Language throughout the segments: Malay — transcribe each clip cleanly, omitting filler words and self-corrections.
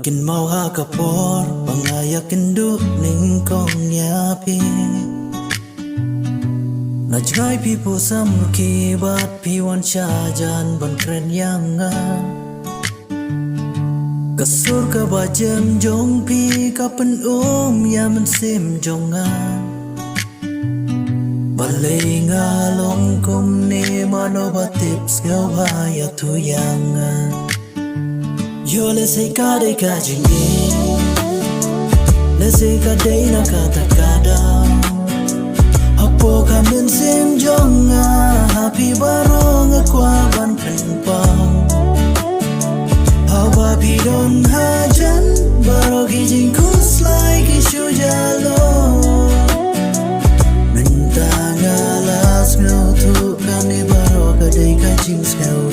Makin mau hakapor pangayakin duk ning kong nyapi Najgai pipo samruki bat piwan syajan ban kren yangan Kasur ka bajem jong pi kapen ya mensim jongan Balay nga longkom ni mano ba tips ngaw haya tuyangan Yo let's say kade ka jingi Let's say kade na katakada Apo ka mensim jonga Happy barong akwa ban penpang Haba pidon hajan Baro kijing kuslay kishu jalo Minta ngalas ngaw tu kani baro kadai kajing skaw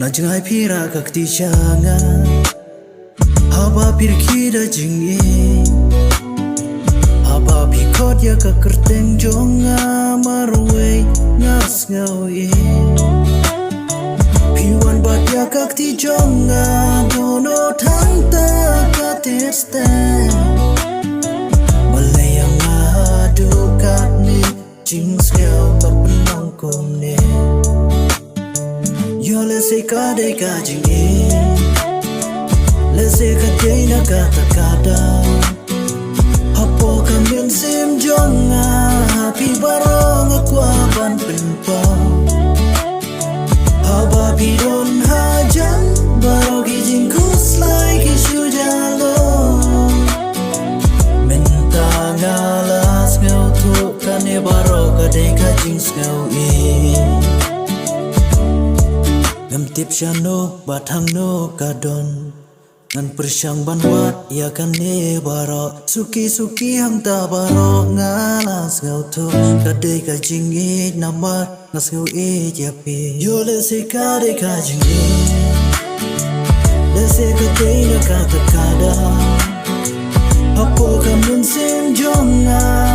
Najngai pira kakti shanga Haba pirkida jingi Haba pikot ya kakerteng jonga marwe ngas ngawi Piwan bat ya kakti jonga dono tangta kateste Malayang adu katni jing skaw kapenang kumne Yo let's say kade ka jingi Let's say kade na katakada Hapo ka mensim jonga Happy barong akwa ban penpang Haba pidon hajan Baro kijing kuslay kishu jalo Minta ngalas ngaw tu kane baro kade kajing skaw Ngamtip siya no, batang no kadon Ngan persyang banwat, ya kan ne baro Suki-suki hang ta baro ngalas ngaw to Kadai ka jingit namar, ngas ngaw japi Yo lese kadai ka jingit Lese kadai na katakada Apo ka mensim jonga